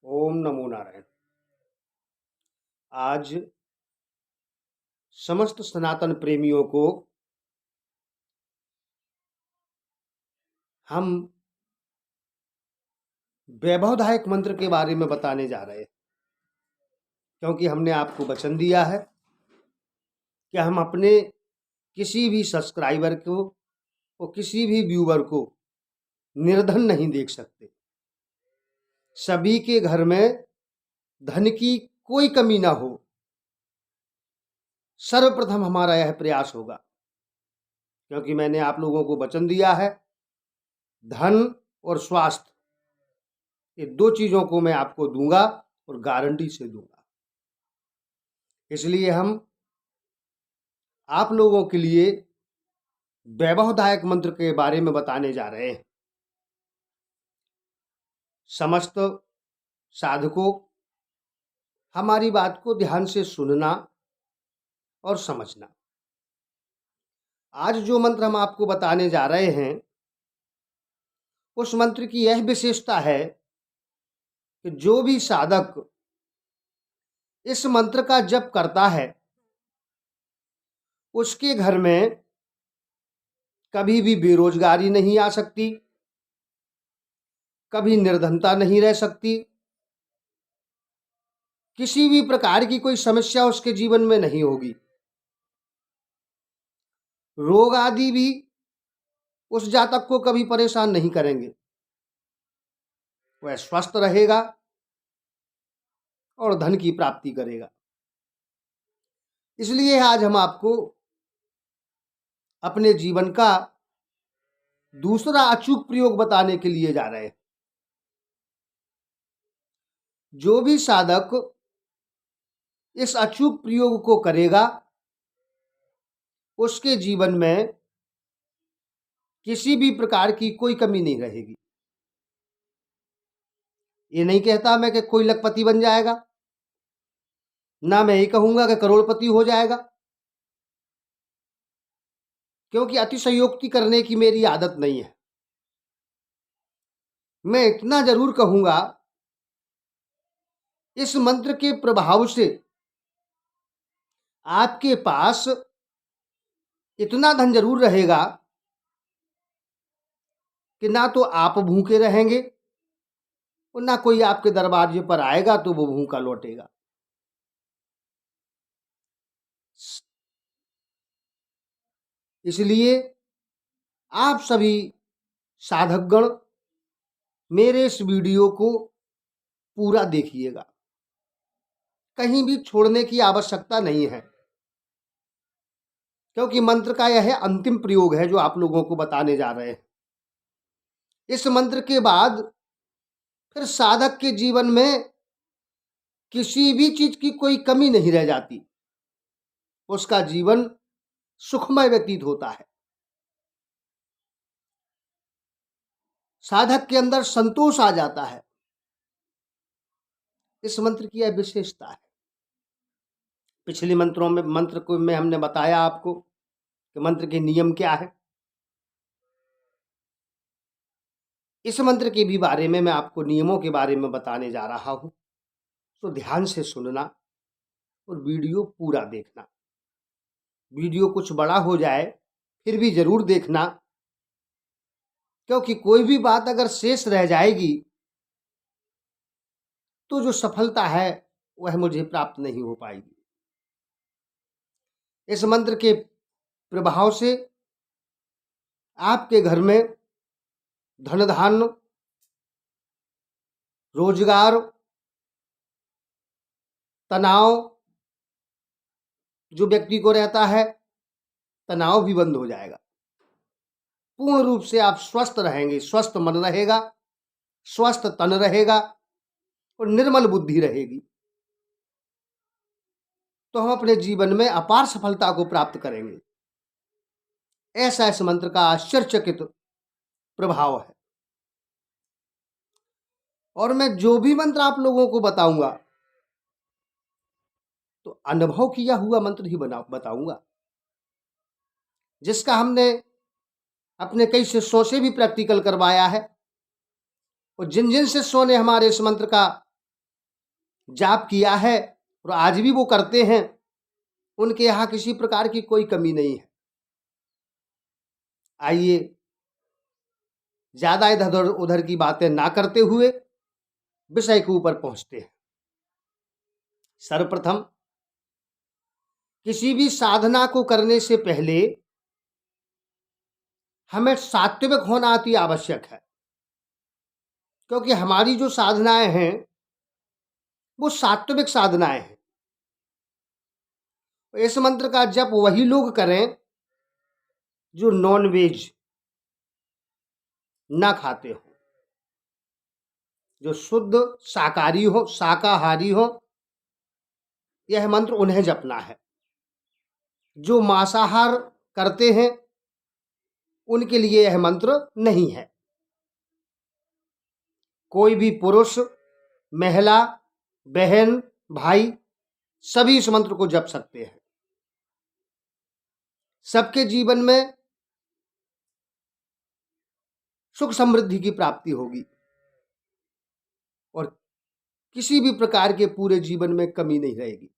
ओम नमो नारायण। आज समस्त सनातन प्रेमियों को हम वैभवदायक मंत्र के बारे में बताने जा रहे हैं, क्योंकि हमने आपको वचन दिया है कि हम अपने किसी भी सब्सक्राइबर को और किसी भी व्यूवर को निर्धन नहीं देख सकते। सभी के घर में धन की कोई कमी ना हो, सर्वप्रथम हमारा यह प्रयास होगा, क्योंकि मैंने आप लोगों को वचन दिया है, धन और स्वास्थ्य, ये दो चीज़ों को मैं आपको दूंगा और गारंटी से दूंगा। इसलिए हम आप लोगों के लिए वैभवदायक मंत्र के बारे में बताने जा रहे हैं। समस्त साधकों, हमारी बात को ध्यान से सुनना और समझना। आज जो मंत्र हम आपको बताने जा रहे हैं, उस मंत्र की यह विशेषता है कि जो भी साधक इस मंत्र का जप करता है, उसके घर में कभी भी बेरोजगारी नहीं आ सकती, कभी निर्धनता नहीं रह सकती, किसी भी प्रकार की कोई समस्या उसके जीवन में नहीं होगी। रोग आदि भी उस जातक को कभी परेशान नहीं करेंगे, वह स्वस्थ रहेगा और धन की प्राप्ति करेगा। इसलिए आज हम आपको अपने जीवन का दूसरा अचूक प्रयोग बताने के लिए जा रहे हैं। जो भी साधक इस अचूक प्रयोग को करेगा, उसके जीवन में किसी भी प्रकार की कोई कमी नहीं रहेगी। ये नहीं कहता मैं कि कोई लखपति बन जाएगा, ना मैं ये कहूंगा कि करोड़पति हो जाएगा, क्योंकि अतिशयोक्ति करने की मेरी आदत नहीं है। मैं इतना जरूर कहूंगा, इस मंत्र के प्रभाव से आपके पास इतना धन जरूर रहेगा कि ना तो आप भूखे रहेंगे और ना कोई आपके दरवाजे पर आएगा तो वो भूखा लौटेगा। इसलिए आप सभी साधकगण मेरे इस वीडियो को पूरा देखिएगा, कहीं भी छोड़ने की आवश्यकता नहीं है, क्योंकि मंत्र का यह अंतिम प्रयोग है जो आप लोगों को बताने जा रहे हैं। इस मंत्र के बाद फिर साधक के जीवन में किसी भी चीज की कोई कमी नहीं रह जाती, उसका जीवन सुखमय व्यतीत होता है। साधक के अंदर संतोष आ जाता है। इस मंत्र की यह विशेषता है। पिछले मंत्रों में हमने बताया आपको कि मंत्र के नियम क्या है। इस मंत्र के भी बारे में मैं आपको नियमों के बारे में बताने जा रहा हूं, तो ध्यान से सुनना और वीडियो पूरा देखना। वीडियो कुछ बड़ा हो जाए फिर भी जरूर देखना, क्योंकि कोई भी बात अगर शेष रह जाएगी तो जो सफलता है वह मुझे प्राप्त नहीं हो पाएगी। इस मंत्र के प्रभाव से आपके घर में धन धान्य, रोजगार, तनाव जो व्यक्ति को रहता है, तनाव भी बंद हो जाएगा। पूर्ण रूप से आप स्वस्थ रहेंगे, स्वस्थ मन रहेगा, स्वस्थ तन रहेगा और निर्मल बुद्धि रहेगी, तो हम अपने जीवन में अपार सफलता को प्राप्त करेंगे। ऐसा इस मंत्र का आश्चर्यचकित प्रभाव है। और मैं जो भी मंत्र आप लोगों को बताऊंगा तो अनुभव किया हुआ मंत्र ही बताऊंगा, जिसका हमने अपने कई शिष्यों से भी प्रैक्टिकल करवाया है। और जिन जिन शिष्यों ने हमारे इस मंत्र का जाप किया है और आज भी वो करते हैं, उनके यहाँ किसी प्रकार की कोई कमी नहीं है। आइए ज्यादा इधर उधर की बातें ना करते हुए विषय के ऊपर पहुंचते हैं। सर्वप्रथम किसी भी साधना को करने से पहले हमें सात्विक होना अति आवश्यक है, क्योंकि हमारी जो साधनाएं हैं वो सात्विक साधनाएं हैं। इस मंत्र का जप वही लोग करें जो नॉन वेज ना खाते हो, जो शुद्ध शाकाहारी हो, यह मंत्र उन्हें जपना है। जो मांसाहार करते हैं उनके लिए यह मंत्र नहीं है। कोई भी पुरुष, महिला, बहन, भाई सभी इस मंत्र को जप सकते हैं। सबके जीवन में सुख समृद्धि की प्राप्ति होगी और किसी भी प्रकार के पूरे जीवन में कमी नहीं रहेगी।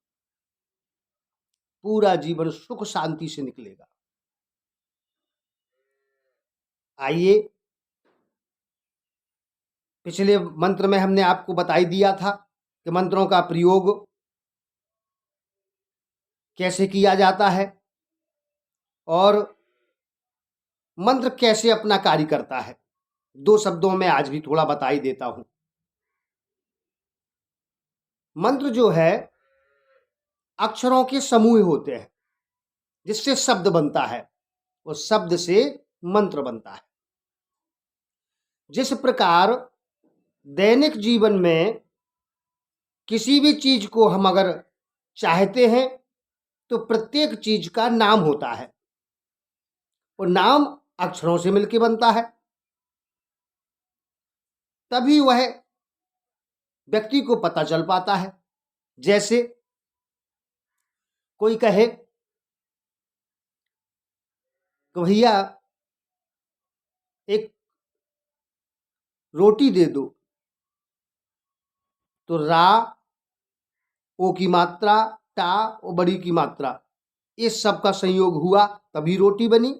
पूरा जीवन सुख शांति से निकलेगा। आइए, पिछले मंत्र में हमने आपको बता ही दिया था कि मंत्रों का प्रयोग कैसे किया जाता है और मंत्र कैसे अपना कार्य करता है। 2 शब्दों में आज भी थोड़ा बता ही देता हूं। मंत्र जो है अक्षरों के समूह होते हैं जिससे शब्द बनता है, उस शब्द से मंत्र बनता है। जिस प्रकार दैनिक जीवन में किसी भी चीज को हम अगर चाहते हैं तो प्रत्येक चीज का नाम होता है और नाम अक्षरों से मिलकर बनता है, तभी वह व्यक्ति को पता चल पाता है। जैसे कोई कहे कि भैया एक रोटी दे दो, तो रा, ओ की मात्रा, टा और बड़ी की मात्रा, इस सब का संयोग हुआ तभी रोटी बनी।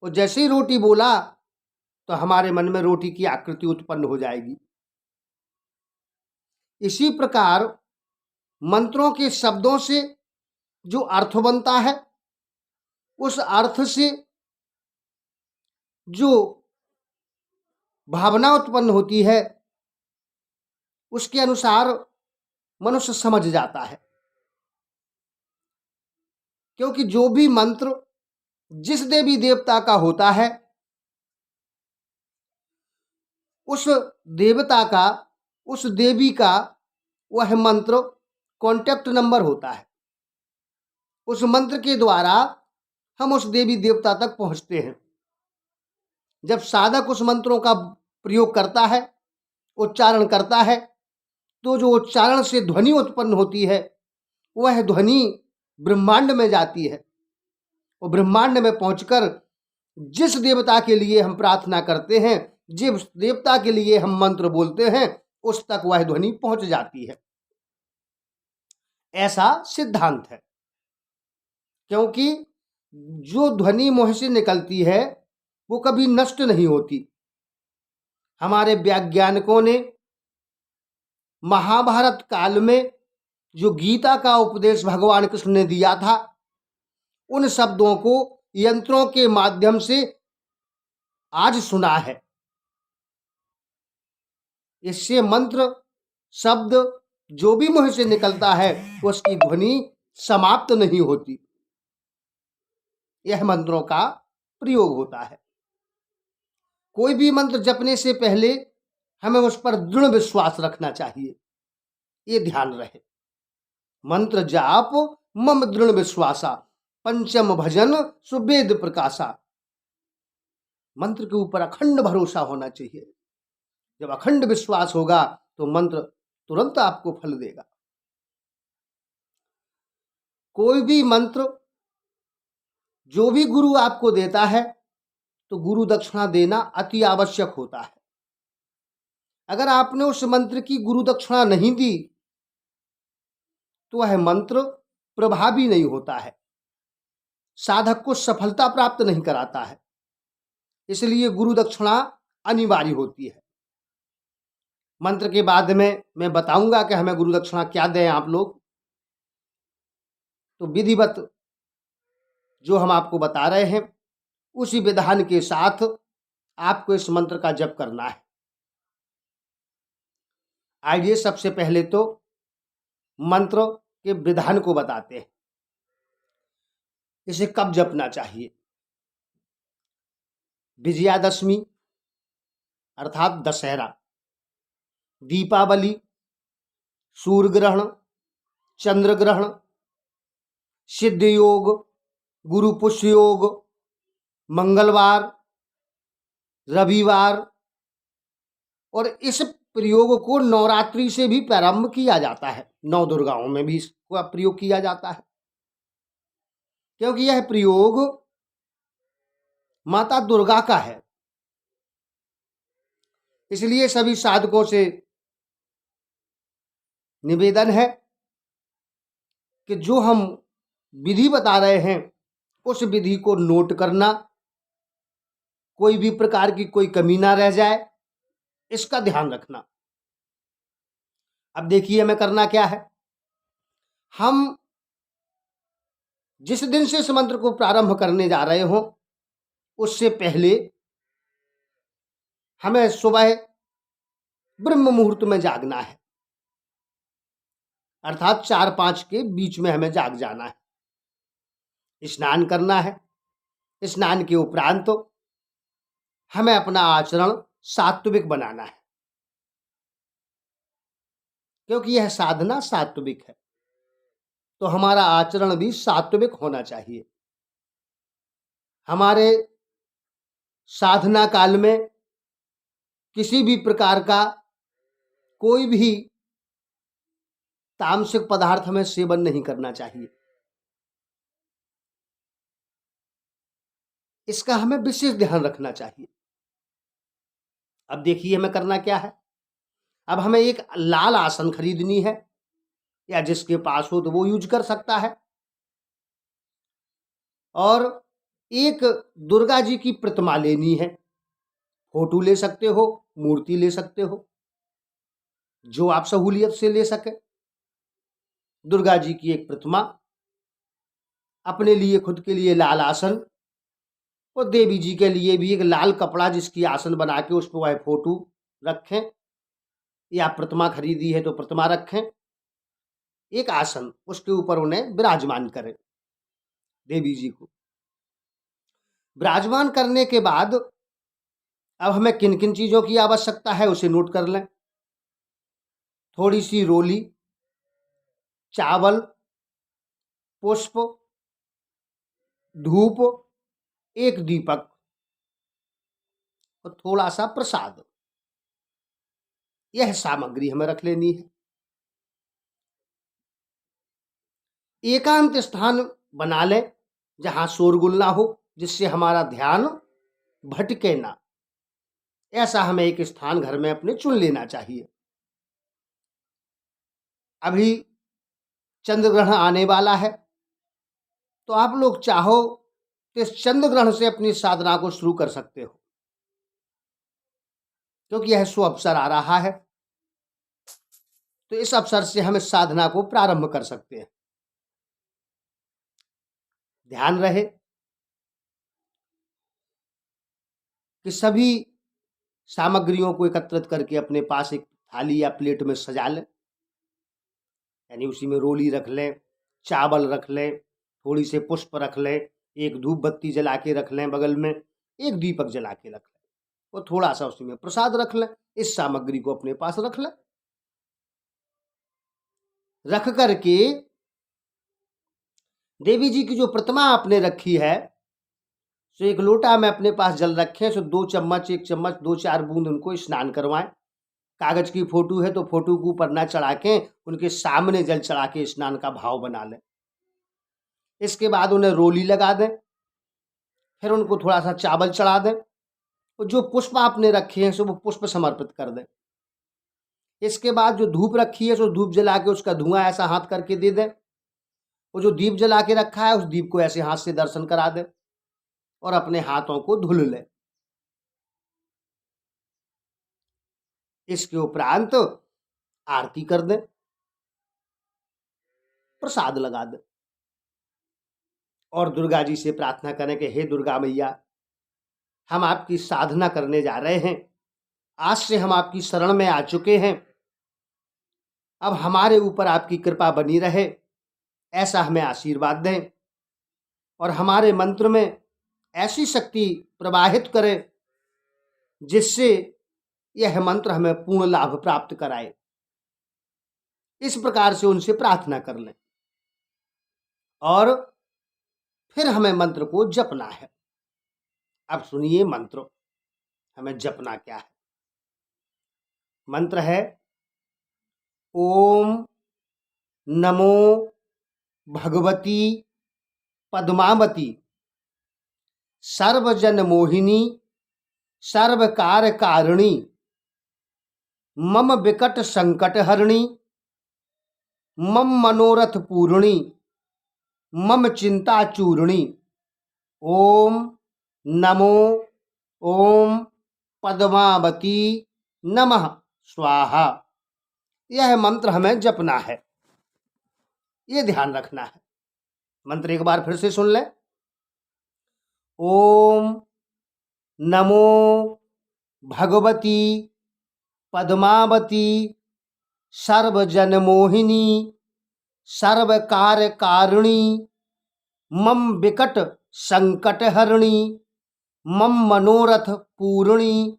और जैसे ही रोटी बोला तो हमारे मन में रोटी की आकृति उत्पन्न हो जाएगी। इसी प्रकार मंत्रों के शब्दों से जो अर्थ बनता है, उस अर्थ से जो भावना उत्पन्न होती है, उसके अनुसार मनुष्य समझ जाता है। क्योंकि जो भी मंत्र जिस देवी देवता का होता है, उस देवता का, उस देवी का वह मंत्र कॉन्टैक्ट नंबर होता है। उस मंत्र के द्वारा हम उस देवी देवता तक पहुंचते हैं। जब साधक उस मंत्रों का प्रयोग करता है, उच्चारण करता है, तो जो उच्चारण से ध्वनि उत्पन्न होती है, वह ध्वनि ब्रह्मांड में जाती है और ब्रह्मांड में पहुंचकर जिस देवता के लिए हम प्रार्थना करते हैं, जिस देवता के लिए हम मंत्र बोलते हैं, उस तक वह ध्वनि पहुंच जाती है। ऐसा सिद्धांत है। क्योंकि जो ध्वनि मुंह से निकलती है वो कभी नष्ट नहीं होती। हमारे वैज्ञानिकों ने महाभारत काल में जो गीता का उपदेश भगवान कृष्ण ने दिया था, उन शब्दों को यंत्रों के माध्यम से आज सुना है। इससे मंत्र शब्द जो भी मुंह से निकलता है उसकी ध्वनि समाप्त नहीं होती। यह मंत्रों का प्रयोग होता है। कोई भी मंत्र जपने से पहले हमें उस पर दृढ़ विश्वास रखना चाहिए, ये ध्यान रहे। मंत्र जाप मम दृढ़ विश्वासा, पंचम भजन सुवेद प्रकाशा। मंत्र के ऊपर अखंड भरोसा होना चाहिए। जब अखंड विश्वास होगा तो मंत्र तुरंत आपको फल देगा। कोई भी मंत्र जो भी गुरु आपको देता है तो गुरु दक्षिणा देना अति आवश्यक होता है। अगर आपने उस मंत्र की गुरु दक्षिणा नहीं दी तो वह मंत्र प्रभावी नहीं होता है, साधक को सफलता प्राप्त नहीं कराता है। इसलिए गुरु दक्षिणा अनिवार्य होती है। मंत्र के बाद में मैं बताऊंगा कि हमें गुरु दक्षिणा क्या दें आप लोग। तो विधिवत जो हम आपको बता रहे हैं उसी विधान के साथ आपको इस मंत्र का जप करना है। आइए सबसे पहले तो मंत्र के विधान को बताते हैं। इसे कब जपना चाहिए? विजयादशमी अर्थात दशहरा, दीपावली, सूर्य ग्रहण, चंद्र ग्रहण, सिद्ध योग, गुरु पुष्य योग, मंगलवार, रविवार, और इस प्रयोग को नवरात्रि से भी प्रारंभ किया जाता है। नौ दुर्गाओं में भी इसका प्रयोग किया जाता है, क्योंकि यह प्रयोग माता दुर्गा का है। इसलिए सभी साधकों से निवेदन है कि जो हम विधि बता रहे हैं उस विधि को नोट करना, कोई भी प्रकार की कोई कमी ना रह जाए, इसका ध्यान रखना। अब देखिए हमें करना क्या है। हम जिस दिन से इस मंत्र को प्रारंभ करने जा रहे हो उससे पहले हमें सुबह ब्रह्म मुहूर्त में जागना है, अर्थात 4-5 के बीच में हमें जाग जाना है। स्नान करना है। स्नान के उपरांत तो हमें अपना आचरण सात्विक बनाना है, क्योंकि यह साधना सात्विक है, तो हमारा आचरण भी सात्विक होना चाहिए। हमारे साधना काल में किसी भी प्रकार का कोई भी तामसिक पदार्थ हमें सेवन नहीं करना चाहिए। इसका हमें विशेष ध्यान रखना चाहिए। अब देखिए हमें करना क्या है। अब हमें एक लाल आसन खरीदनी है, या जिसके पास हो तो वो यूज कर सकता है, और एक दुर्गा जी की प्रतिमा लेनी है। फोटो ले सकते हो, मूर्ति ले सकते हो, जो आप सहूलियत से ले सके। दुर्गा जी की एक प्रतिमा, अपने लिए खुद के लिए लाल आसन, और देवी जी के लिए भी एक लाल कपड़ा जिसकी आसन बना के उस पर वह फोटो रखें, या प्रतिमा खरीदी है तो प्रतिमा रखें। एक आसन, उसके ऊपर उन्हें विराजमान करें। देवी जी को विराजमान करने के बाद अब हमें किन किन चीजों की आवश्यकता है उसे नोट कर लें। थोड़ी सी रोली, चावल, पुष्प, धूप, एक दीपक और थोड़ा सा प्रसाद, यह सामग्री हमें रख लेनी है। एकांत स्थान बना लें जहां शोरगुल ना हो, जिससे हमारा ध्यान भटके ना। ऐसा हमें एक स्थान घर में अपने चुन लेना चाहिए। अभी चंद्र ग्रहण आने वाला है, तो आप लोग चाहो तो इस चंद्र ग्रहण से अपनी साधना को शुरू कर सकते हो, क्योंकि यह शुभ अवसर आ रहा है। तो इस अवसर से हम इस साधना को प्रारंभ कर सकते हैं। ध्यान रहे कि सभी सामग्रियों को एकत्रित करके अपने पास एक थाली या प्लेट में सजा लें। यानी उसी में रोली रख लें, चावल रख लें, थोड़ी से पुष्प रख लें, एक धूप बत्ती जला के रख लें, बगल में एक दीपक जला के रख लें, और थोड़ा सा उसी में प्रसाद रख लें। इस सामग्री को अपने पास रख लें। रख करके देवी जी की जो प्रतिमा आपने रखी है, सो एक लोटा में अपने पास जल रखें, सो 2 चम्मच, 1 चम्मच, 2-4 बूंद उनको स्नान करवाएं। कागज की फोटो है तो फोटो के ऊपर ना चढ़ा के उनके सामने जल चढ़ा के स्नान का भाव बना लें। इसके बाद उन्हें रोली लगा दें, फिर उनको थोड़ा सा चावल चढ़ा दें, और जो पुष्प आपने रखे हैं सो वो पुष्प समर्पित कर दें। इसके बाद जो धूप रखी है सो धूप जला के उसका धुआं ऐसा हाथ करके दे दें। वो जो दीप जला के रखा है उस दीप को ऐसे हाथ से दर्शन करा दें और अपने हाथों को धुल लें। इसके उपरांत आरती कर दें, प्रसाद लगा दें और दुर्गा जी से प्रार्थना करें कि हे दुर्गा मैया, हम आपकी साधना करने जा रहे हैं, आज से हम आपकी शरण में आ चुके हैं, अब हमारे ऊपर आपकी कृपा बनी रहे, ऐसा हमें आशीर्वाद दें और हमारे मंत्र में ऐसी शक्ति प्रवाहित करें जिससे यह मंत्र हमें पूर्ण लाभ प्राप्त कराए। इस प्रकार से उनसे प्रार्थना कर लें और फिर हमें मंत्र को जपना है। अब सुनिए मंत्र हमें जपना क्या है। मंत्र है ओम नमो भगवती पद्मावती सर्वजन मोहिनी सर्वकार कारिणी मम विकट संकट हरणी मम मनोरथ पूर्णी मम चिंता चूर्णी। ओम नमो ओम पद्मावती नमः स्वाहा। यह मंत्र हमें जपना है, ये ध्यान रखना है। मंत्र एक बार फिर से सुन लें। ओम नमो भगवती पद्मावती सर्वजन मोहिनी सर्वकार कारिणी मम विकट संकट हरणी मम मनोरथ पूर्णी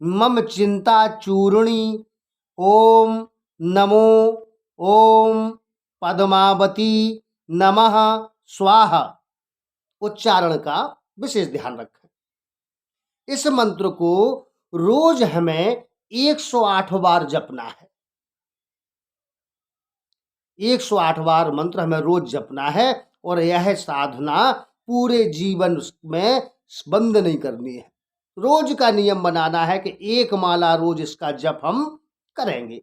मम चिंता चूर्णी। ओम नमो ओम पद्मावती नमः स्वाहा। उच्चारण का विशेष ध्यान रखें। इस मंत्र को रोज हमें 108 बार जपना है। 108 बार मंत्र हमें रोज जपना है और यह साधना पूरे जीवन में बंद नहीं करनी है। रोज का नियम बनाना है कि एक माला रोज इसका जप हम करेंगे।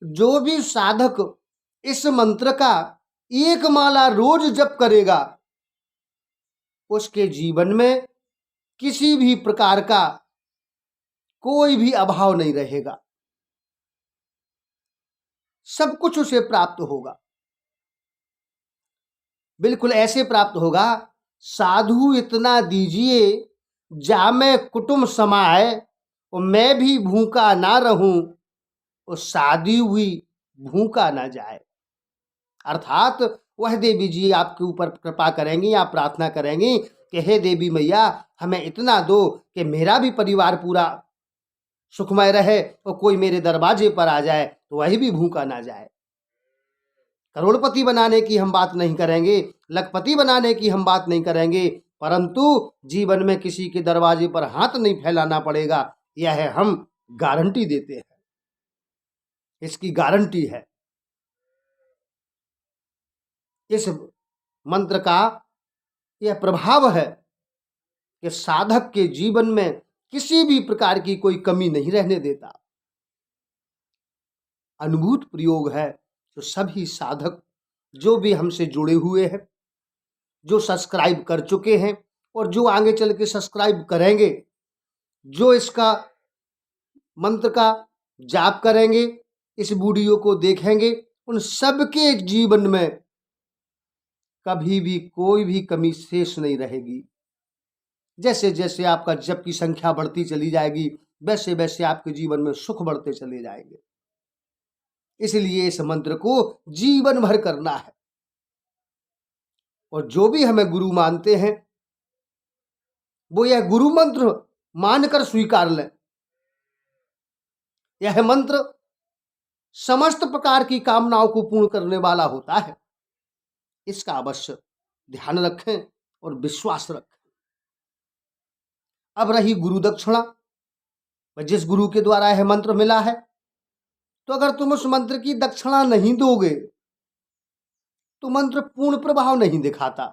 जो भी साधक इस मंत्र का एक माला रोज जप करेगा उसके जीवन में किसी भी प्रकार का कोई भी अभाव नहीं रहेगा, सब कुछ उसे प्राप्त होगा। बिल्कुल ऐसे प्राप्त होगा, साधु इतना दीजिए जामे कुटुंब समाए और मैं भी भूखा ना रहूं और शादी हुई भूखा ना जाए। अर्थात वह देवी जी आपके ऊपर कृपा करेंगी, आप प्रार्थना करेंगी कि हे देवी मैया हमें इतना दो कि मेरा भी परिवार पूरा सुखमय रहे और कोई मेरे दरवाजे पर आ जाए तो वही भी भूखा ना जाए। करोड़पति बनाने की हम बात नहीं करेंगे, लखपति बनाने की हम बात नहीं करेंगे, परंतु जीवन में किसी के दरवाजे पर हाथ नहीं फैलाना पड़ेगा, यह हम गारंटी देते हैं। इसकी गारंटी है। इस मंत्र का यह प्रभाव है कि साधक के जीवन में किसी भी प्रकार की कोई कमी नहीं रहने देता। अनुभूत प्रयोग है। तो सभी साधक जो भी हमसे जुड़े हुए हैं, जो सब्सक्राइब कर चुके हैं और जो आगे चल के सब्सक्राइब करेंगे, जो इसका मंत्र का जाप करेंगे, इस वीडियो को देखेंगे, उन सबके जीवन में कभी भी कोई भी कमी शेष नहीं रहेगी। जैसे जैसे आपका जप की संख्या बढ़ती चली जाएगी वैसे वैसे आपके जीवन में सुख बढ़ते चले जाएंगे। इसलिए इस मंत्र को जीवन भर करना है और जो भी हमें गुरु मानते हैं वो यह गुरु मंत्र मानकर स्वीकार लें। यह मंत्र समस्त प्रकार की कामनाओं को पूर्ण करने वाला होता है। इसका अवश्य ध्यान रखें और विश्वास रखें। अब रही गुरु दक्षिणा, जिस गुरु के द्वारा यह मंत्र मिला है, तो अगर तुम उस मंत्र की दक्षिणा नहीं दोगे तो मंत्र पूर्ण प्रभाव नहीं दिखाता।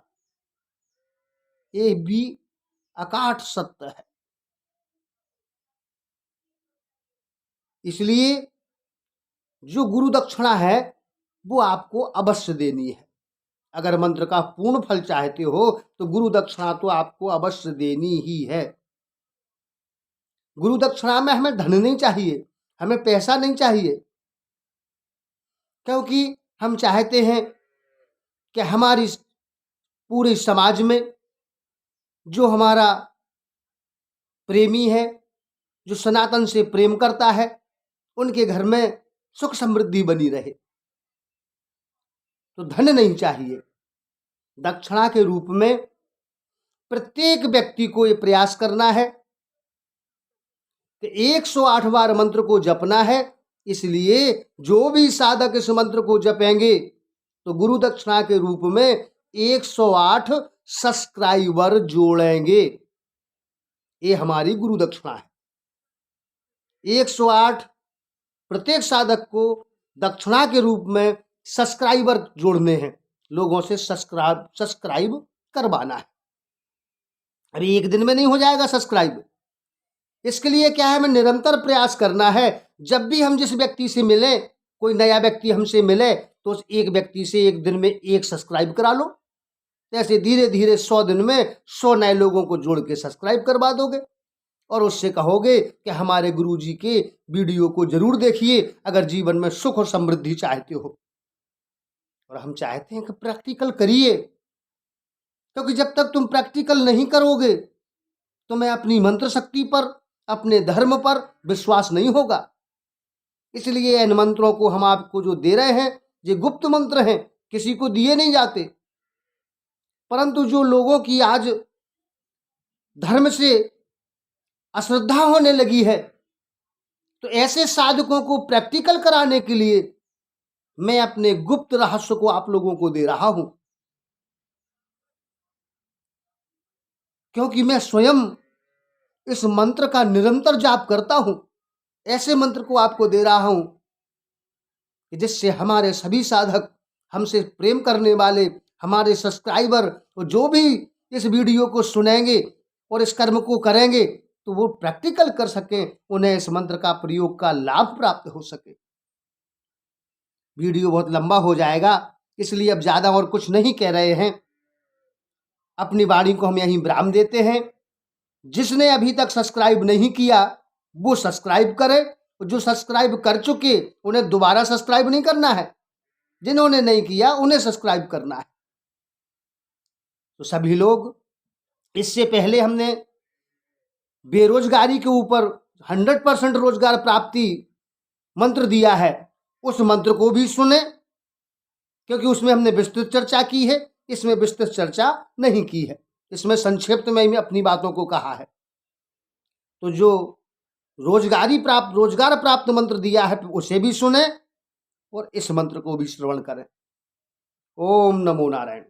ये भी अकाट सत्य है। इसलिए जो गुरु दक्षिणा है वो आपको अवश्य देनी है। अगर मंत्र का पूर्ण फल चाहते हो तो गुरु दक्षिणा तो आपको अवश्य देनी ही है। गुरु दक्षिणा में हमें धन नहीं चाहिए, हमें पैसा नहीं चाहिए, क्योंकि हम चाहते हैं कि हमारी पूरे समाज में जो हमारा प्रेमी है, जो सनातन से प्रेम करता है, उनके घर में सुख समृद्धि बनी रहे। तो धन नहीं चाहिए। दक्षिणा के रूप में प्रत्येक व्यक्ति को ये प्रयास करना है कि 108 बार मंत्र को जपना है। इसलिए जो भी साधक इस मंत्र को जपेंगे तो गुरु दक्षिणा के रूप में 108 सब्सक्राइबर जोड़ेंगे। ये हमारी गुरु दक्षिणा है। 108 प्रत्येक साधक को दक्षिणा के रूप में सब्सक्राइबर जोड़ने हैं, लोगों से सब्सक्राइब करवाना है। अभी एक दिन में नहीं हो जाएगा सब्सक्राइब। इसके लिए क्या है, हमें निरंतर प्रयास करना है। जब भी हम जिस व्यक्ति से मिले, कोई नया व्यक्ति हमसे मिले, तो उस एक व्यक्ति से एक दिन में 1 सब्सक्राइब करा लो। ऐसे धीरे धीरे 100 दिन में 100 नए लोगों को जोड़ के सब्सक्राइब करवा दोगे और उससे कहोगे कि हमारे गुरुजी के वीडियो को जरूर देखिए अगर जीवन में सुख और समृद्धि चाहते हो। और हम चाहते हैं कि प्रैक्टिकल करिए, क्योंकि जब तक तुम प्रैक्टिकल नहीं करोगे तुम्हें अपनी मंत्र शक्ति पर, अपने धर्म पर विश्वास नहीं होगा। इसलिए इन मंत्रों को हम आपको जो दे रहे हैं ये गुप्त मंत्र हैं, किसी को दिए नहीं जाते। परंतु जो लोगों की आज धर्म से अश्रद्धा होने लगी है, तो ऐसे साधकों को प्रैक्टिकल कराने के लिए मैं अपने गुप्त रहस्य को आप लोगों को दे रहा हूं, क्योंकि मैं स्वयं इस मंत्र का निरंतर जाप करता हूं। ऐसे मंत्र को आपको दे रहा हूं कि जिससे हमारे सभी साधक, हमसे प्रेम करने वाले, हमारे सब्सक्राइबर, जो भी इस वीडियो को सुनेंगे और इस कर्म को करेंगे तो वो प्रैक्टिकल कर सकें, उन्हें इस मंत्र का प्रयोग का लाभ प्राप्त हो सके। वीडियो बहुत लंबा हो जाएगा, इसलिए अब ज़्यादा और कुछ नहीं कह रहे हैं। अपनी वाणी को हम यहीं विराम देते हैं। जिसने अभी तक सब्सक्राइब नहीं किया वो सब्सक्राइब करे, जो सब्सक्राइब कर चुके उन्हें दोबारा सब्सक्राइब नहीं करना है, जिन्होंने नहीं किया उन्हें सब्सक्राइब करना है। तो सभी लोग, इससे पहले हमने बेरोजगारी के ऊपर 100% रोजगार प्राप्ति मंत्र दिया है, उस मंत्र को भी सुने, क्योंकि उसमें हमने विस्तृत चर्चा की है, इसमें विस्तृत चर्चा नहीं की है। इसमें संक्षिप्त में ही अपनी बातों को कहा है। तो जो रोजगार प्राप्त मंत्र दिया है उसे भी सुने और इस मंत्र को भी श्रवण करें। ओम नमो नारायण।